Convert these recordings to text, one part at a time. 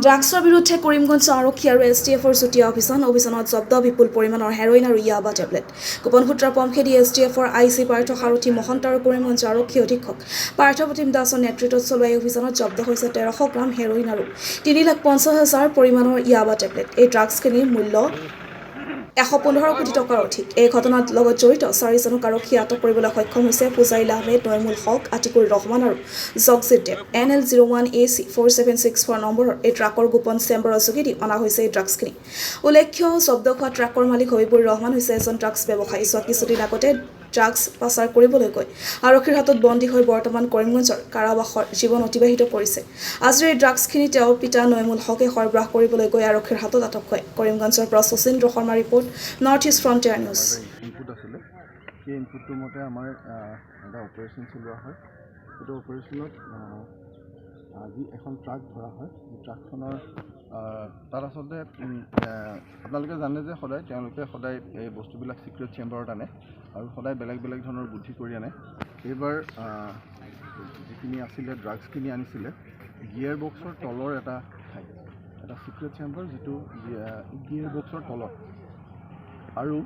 ড্ৰাগছৰ বিৰুদ্ধে কৰিমগঞ্জ আৰক্ষী আৰু STFৰ যুটীয়া অভিযানত জব্দ বিপুল পৰিমাণৰ হেৰইন আৰু ইয়াবা টেবলেট। গোপন সূত্ৰৰ পমখেদি STFৰ IC পাৰ্থ সাৰথী মহন্ত আৰু কৰিমগঞ্জ আৰক্ষী অধীক্ষক পাৰ্থপ্ৰতিম দাসৰ নেতৃত্বত চলোৱা এই অভিযানত জব্দ হৈছে 1300 গ্ৰাম হেৰইন আৰু 3,50,000 পৰিমাণৰ ইয়াবা টেবলেট। এই ড্ৰাগছখিনিৰ মূল্য 115 কোটি টকাৰ অধিক। এই ঘটনাত লগত জড়িত 4জনক আৰক্ষীয়ে আটক কৰিবলৈ সক্ষম হৈছে। ফুজাইল আহমেদ, নয়মুল হক, আতিকুৰ ৰহমান আৰু জগজিৎ দেৱ। NL01AC 4764 নম্বৰৰ এই ট্ৰাকৰ গোপন চেম্বাৰৰ যোগেদি অনা হৈছে এই ড্ৰাগছখিনি। উল্লেখ্য, জব্দ হোৱা ট্ৰাকৰ মালিক হবিবুৰ ৰহমান হৈছে এজন ড্ৰাগছ ব্যৱসায়ী। যোৱা কিছুদিন আগতে ড্ৰাগছ পাচাৰ কৰিবলৈ গৈ আৰক্ষীৰ হাতত বন্দী হৈ বৰ্তমান কৰিমগঞ্জৰ কাৰাবাসৰ জীৱন অতিবাহিত কৰিছে। আজিৰ এই ড্ৰাগছখিনি তেওঁৰ পিতা নয়মুল হকে সৰবৰাহ কৰিবলৈ গৈ আৰক্ষীৰ হাতত আটক হয়। কৰিমগঞ্জৰ পৰা Sachindra Sharma report, North East Frontier News. Input আছিলে, সেই ইনপুটটোৰ মতে আমাৰ এটা অপাৰেশ্যন চলোৱা হয়। সেইটো অপাৰেশ্যনত আজি এখন ট্ৰাক ধৰা হয়। এই ট্ৰাকখনৰ তাত আচলতে আপোনালোকে জানে যে তেওঁলোকে সদায় এই বস্তুবিলাক চিক্ৰেট চেম্বাৰত আনে আৰু সদায় বেলেগ বেলেগ ধৰণৰ বুদ্ধি কৰি আনে। এইবাৰ যিখিনি আছিলে ড্ৰাগছখিনি আনিছিলে গিয়াৰ বক্সৰ তলৰ এটা চিক্ৰেট চেম্বাৰ, যিটো গিয়াৰ বক্সৰ তলত আৰু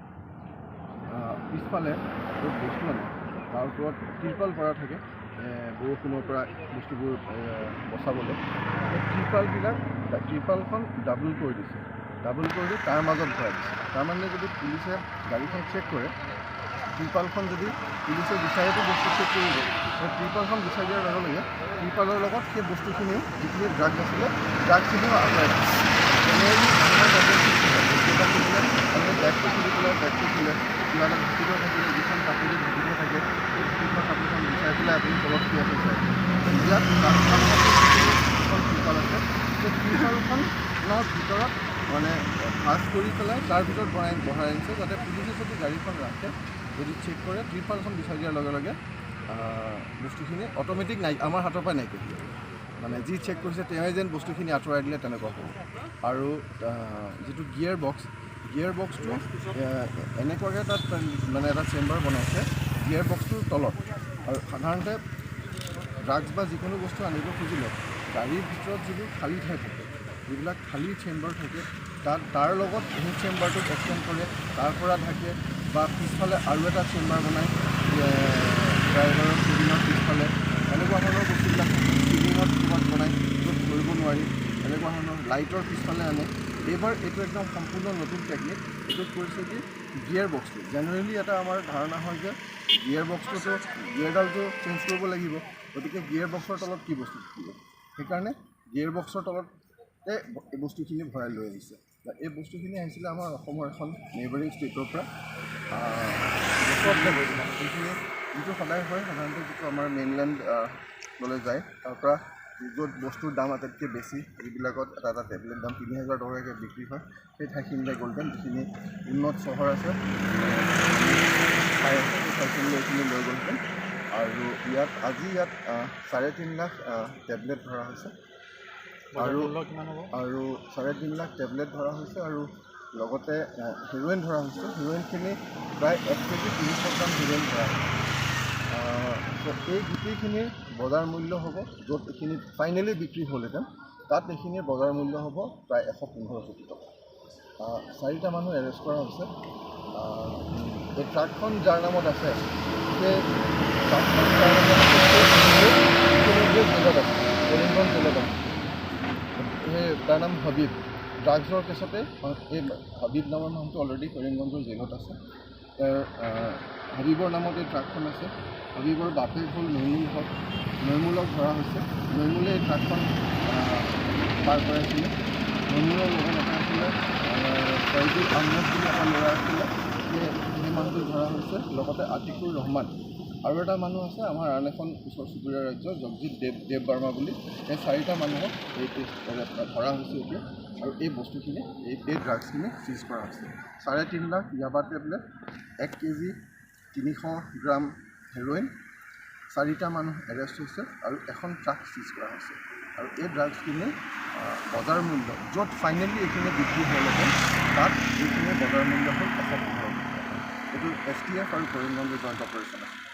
পিছফালে য'ত বস্তু আনে তাৰ ওপৰত ত্ৰিপাল পৰা থাকে বৰষুণৰ পৰা বস্তুবোৰ বচাবলৈ। সেই ত্ৰিপালখন ডাবল কৰি দিছে, ডাবল কৰি দি তাৰ মাজত ভৰাই দিছে। তাৰমানে যদি পুলিচে গাড়ীখন চেক কৰে, ত্ৰিপালখন যদি পুলিচে বিচাৰেতো বস্তু চেক কৰিব, সেই ত্ৰিপালখন বিচাৰি দিয়াৰ লগে লগে ত্ৰিপালৰ লগত সেই বস্তুখিনিও যিখিনি ড্ৰাগছ আছিলে ড্ৰাগছখিনিও আঁতৰাই দিছে। বেগটো খুলি পেলাই বেগটো খোলে, কিবা এটা ঢুকিব থাকিলে যিখন কাপোৰে ঢুকিব থাকে সেইখন কাপোৰখন বিচাৰি পেলাই আপুনি তলত থিয় হৈ যায়। ইয়াত এখন ত্ৰিপাল আছে, সেই ত্ৰিপালখনৰ ভিতৰত মানে ভাজ কৰি পেলাই তাৰ ভিতৰত বঢ়াই আনিছে, যাতে পুলিচে যদি গাড়ীখন ৰাখে, যদি চেক কৰে ত্ৰিপালখন বিচাৰি দিয়াৰ লগে লগে বস্তুখিনি অট'মেটিক আমাৰ হাতৰ পৰা নাইকিয়া দিয়ে। মানে যি চেক কৰিছে তেওঁৱে যেন বস্তুখিনি আঁতৰাই দিলে তেনেকুৱা হ'ব। আৰু যিটো গিয়াৰ বক্সটো এনেকুৱাকৈ তাত মানে এটা চেম্বাৰ বনাইছে গিয়াৰ বক্সটোৰ তলত। আৰু সাধাৰণতে ড্ৰাগছ বা যিকোনো বস্তু আনিব খুজিলে গাড়ীৰ ভিতৰত যিবোৰ খালী ঠাই থাকে, যিবিলাক খালী চেম্বাৰ থাকে, তাৰ লগত সেই চেম্বাৰটোক এক্সটেণ্ড কৰে, তাৰ পৰা ঢাকে বা পিছফালে আৰু এটা চেম্বাৰ বনায় ড্ৰাইভাৰৰ কেবিনৰ পিছফালে। এনেকুৱা ধৰণৰ বস্তুবিলাক কেবিনত ক'ৰবাত বনায় য'ত ধৰিব নোৱাৰি, এনেকুৱা ধৰণৰ লাইটৰ পিছফালে আনে। এইবাৰ এইটো একদম সম্পূৰ্ণ নতুন টেকনিক। এইটোত কৰিছে কি গিয়াৰ বক্সটো। জেনেৰেলি এটা আমাৰ ধাৰণা হয় যে গিয়াৰ বক্সটোতো গিয়াৰডালটো চেঞ্জ কৰিব লাগিব, গতিকে গিয়াৰ বক্সৰ তলত কি বস্তু থাকিব, সেইকাৰণে গিয়াৰ বক্সৰ তলতে এই বস্তুখিনি ভৰাই লৈ আহিছে। এই বস্তুখিনি আহিছিলে আমাৰ অসমৰ এখন নেইবাৰিং ষ্টেটৰ পৰা। সেইখিনি যিটো সদায় হয়, সাধাৰণতে যিটো আমাৰ মেইনলেণ্ডলৈ যায়, তাৰ পৰা য'ত বস্তুৰ দাম আটাইতকৈ বেছি, যিবিলাকত এটা টেবলেট দাম 3,000 টকাকৈ বিক্ৰী হয়, সেই ঠাইখিনিলৈ গ'লহেঁতেন। যিখিনি উন্নত চহৰ আছে ঠাই আছে, সেই ঠাইখিনিলৈ এইখিনি লৈ গ'লহেঁতেন। আৰু আজি ইয়াত 3.5 লাখ টেবলেট ধৰা হৈছে আৰু 3.5 লাখ টেবলেট ধৰা হৈছে আৰু লগতে হেৰইন ধৰা হৈছে। হেৰইনখিনি প্ৰায় 1 কেজি 300 গ্ৰাম হেৰইন ধৰা হৈছে। এই গোটেইখিনিৰ বজাৰ মূল্য হ'ব, য'ত এইখিনি ফাইনেলি বিক্ৰী হ'লহেঁতেন, তাত এইখিনিৰ বজাৰ মূল্য হ'ব প্ৰায় 115 কোটি টকা। 4টা মানুহ এৰেষ্ট কৰা হৈছে। এই ট্ৰাকখন যাৰ নামত আছে, সেই ট্ৰাকখন যাৰ নামত আছে জেলত আছে, কৰিমগঞ্জ জেলত আছে। সেই তাৰ নাম হবিব। ড্ৰাগছৰ কেছতে এই হবিব নামৰ মানুহটো অলৰেডি কৰিমগঞ্জৰ জেলত আছে। হবিবৰ নামত এই ট্ৰাকখন আছে। হবিবৰ বাপেক হ'ল নয়মুল হক। নয়মুলক ধৰা হৈছে। নয়মুলে এই ট্ৰাকখন পাৰ কৰাইছিলে। নয়মুলৰ লগত এটা আছিলে ফয়জুল আহমেদ বুলি এটা ল'ৰা আছিলে, সেই মানুহটো ধৰা হৈছে। লগতে আতিকুৰ ৰহমান আৰু এটা মানুহ আছে আমাৰ আন এখন ওচৰ চুবুৰীয়া ৰাজ্য জগজিৎ দেৱ বাৰ্মা বুলি। এই 4টা মানুহক এই ধৰা হৈছে এতিয়া। আৰু এই বস্তুখিনি এই ড্ৰাগছখিনি চিজ কৰা হৈছে। 3.5 লাখ ইয়াবা টেবলেট, 1 কেজি 300 গ্ৰাম হেৰইন, 4টা মানুহ এৰেষ্ট হৈছে আৰু এখন ট্ৰাক চিজ কৰা হৈছে। আৰু এই ড্ৰাগছখিনি বজাৰ মূল্য য'ত ফাইনেলি এইখিনি বিক্ৰী হ'লহেঁতেন, তাত এইখিনি বজাৰ মূল্য হ'ল 115 কোটি টকা। এইটো STF আৰু কৰিমগঞ্জৰ জইণ্ট অপাৰেশ্যন আছে।